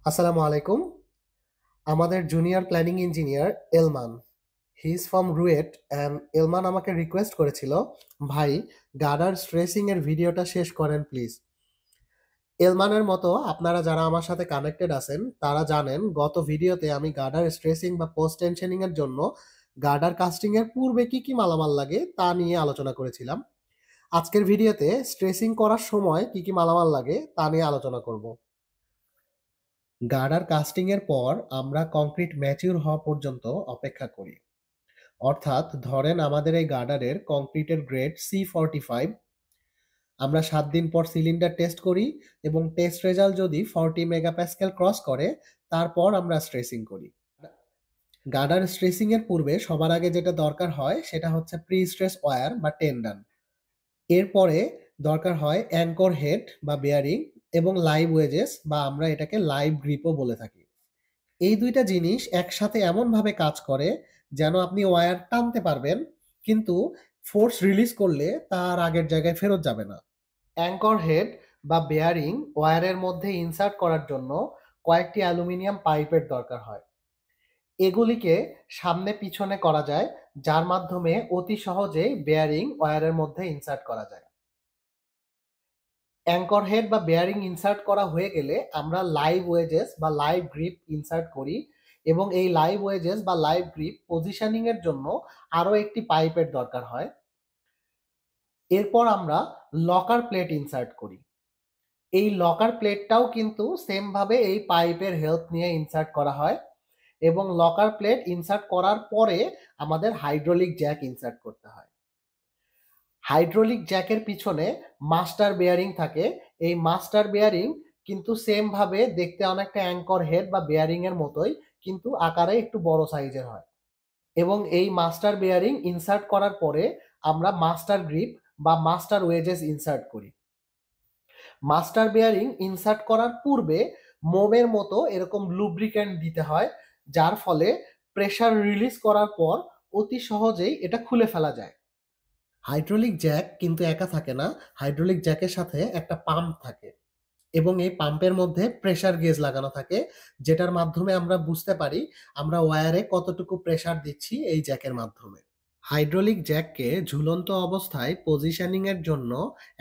আসসালামু আলাইকুম। আমাদের junior planning engineer Elman, he is from RUET and Elman আমাকে রিকোয়েস্ট করেছিল, ভাই গার্ডার স্ট্রেসিং এর ভিডিওটা শেষ করেন প্লিজ। এলমানের মতো আপনারা যারা আমার সাথে কানেক্টেড আছেন তারা জানেন গত ভিডিওতে আমি গার্ডার স্ট্রেসিং বা পোস্ট টেনশনিং এর জন্য গার্ডার কাস্টিং এর পূর্বে কি কি মালামাল লাগে তা নিয়ে আলোচনা করেছিলাম। আজকের ভিডিওতে স্ট্রেসিং করার সময় কি কি মালামাল লাগে তা নিয়ে আলোচনা করব। গার্ডার কাস্টিং এর পর আমরা কংক্রিট ম্যাচিউর হওয়া পর্যন্ত অপেক্ষা করি। অর্থাৎ ধরেন আমাদের এই গার্ডারের কংক্রিটের গ্রেড C45, আমরা 7 দিন পর সিলিন্ডার টেস্ট করি এবং টেস্ট রেজাল্ট যদি 40 মেগাপ্যাসকেল ক্রস করে তারপর আমরা স্ট্রেসিং করি। গার্ডার স্ট্রেসিং এর পূর্বে সবার আগে যেটা দরকার হয় সেটা হচ্ছে প্রি স্ট্রেস ওয়্যার বা টেন্ডন। এরপরে দরকার হয় অ্যাঙ্কর হেড বা বেয়ারিং এবং লাইভ ওয়েজেস বা আমরা এটাকে লাইভ গ্রিপও বলে থাকি। এই দুইটা জিনিস একসাথে এমনভাবে কাজ করে যেন আপনি ওয়্যার টানতে পারবেন, কিন্তু ফোর্স রিলিজ করলে তার আগের জায়গায় ফেরত যাবে না। অ্যাঙ্কর হেড বা বেয়ারিং ওয়্যারের মধ্যে ইনসার্ট করার জন্য কয়েকটি অ্যালুমিনিয়াম পাইপের দরকার হয়। এগুলিকে সামনে পিছনে করা যায়, যার মাধ্যমে অতি সহজেই বেয়ারিং ওয়্যারের মধ্যে ইনসার্ট করা যায়। অ্যাঙ্কর হেড বা বেয়ারিং ইনসার্ট করা হয়ে গেলে আমরা লাইভ ওয়েজেস বা লাইভ গ্রিপ ইনসার্ট করি এবং এই লাইভ ওয়েজেস বা লাইভ গ্রিপ পজিশনিং এর জন্য আরো একটি পাইপের দরকার হয়। এরপর আমরা লকার প্লেট ইনসার্ট করি। এই লকার প্লেটটাও কিন্তু সেম ভাবে এই পাইপের হেল্প নিয়ে ইনসার্ট করা হয় এবং লকার প্লেট ইনসার্ট করার পরে আমাদের হাইড্রোলিক জ্যাক ইনসার্ট করতে হয়। হাইড্রোলিক জ্যাকের পিছনে মাস্টার বেয়ারিং থাকে। এই মাস্টার বেয়ারিং কিন্তু সেম ভাবে দেখতে অনেকটা অ্যাঙ্কর হেড বা বেয়ারিং এর মতোই, কিন্তু আকারে একটু বড় সাইজের হয়। এবং এই মাস্টার বেয়ারিং ইনসার্ট করার পরে আমরা মাস্টার গ্রিপ বা মাস্টার ওয়েজেস ইনসার্ট করি। মাস্টার বেয়ারিং ইনসার্ট করার পূর্বে মোমের মতো এরকম লুব্রিক্যান্ট দিতে হয়, যার ফলে প্রেসার রিলিজ করার পর অতি সহজেই এটা খুলে ফেলা যায়। হাইড্রোলিক জ্যাক কিন্তু একা থাকে না, হাইড্রোলিক জ্যাকের সাথে একটা পাম্প থাকে এবং এই পাম্পের মধ্যে প্রেসার গেজ লাগানো থাকে, যেটার মাধ্যমে আমরা বুঝতে পারি আমরা ওয়্যারে কতটুকু প্রেসার দিচ্ছি এই জ্যাকের মাধ্যমে। হাইড্রোলিক জ্যাককে ঝুলন্ত অবস্থায় পজিশনিং এর জন্য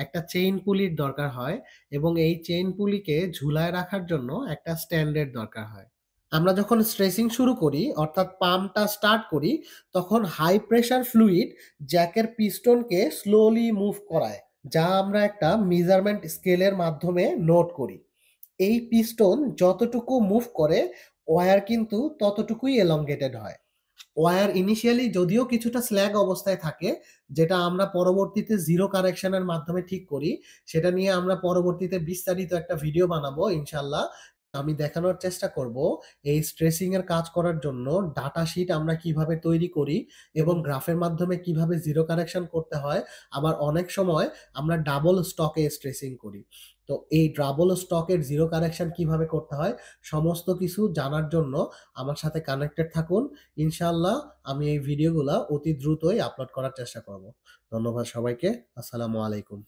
একটা চেইন পুলির দরকার হয় এবং এই চেইন পুলিকে ঝুলায় রাখার জন্য একটা স্ট্যান্ডের দরকার হয়। আমরা যখন স্ট্রেসিং শুরু করি অর্থাৎ পাম্পটা স্টার্ট করি, তখন হাই প্রেসার ফ্লুইড জ্যাকের পিস্টনকে স্লোলি মুভ করায়, যা আমরা একটা মেজারমেন্ট স্কেলের মাধ্যমে নোট করি। এই পিস্টন যতটুকু মুভ করে ওয়্যার কিন্তু ততটুকুই এলংগেটেড হয়। ওয়্যার ইনিশিয়ালি যদিও কিছুটা স্ল্যাগ অবস্থায় থাকে, যেটা আমরা পরবর্তীতে জিরো কারেকশনের মাধ্যমে ঠিক করি, সেটা নিয়ে আমরা পরবর্তীতে বিস্তারিত একটা ভিডিও বানাবো ইনশাল্লাহ। আমি দেখানোর চেষ্টা করব এই স্ট্রেসিং এর কাজ করার জন্য ডাটা শিট আমরা কিভাবে তৈরি করি এবং গ্রাফের মাধ্যমে কিভাবে জিরো কারেকশন করতে হয়। আবার অনেক সময় আমরা ডাবল স্টকে স্ট্রেসিং করি, তো এই ডাবল স্টকের জিরো কারেকশন কিভাবে করতে হয় সমস্ত কিছু জানার জন্য আমার সাথে কানেক্টেড থাকুন। ইনশাআল্লাহ আমি এই ভিডিওগুলা অতি দ্রুতই আপলোড করার চেষ্টা করব। ধন্যবাদ সবাইকে। আসসালামু আলাইকুম।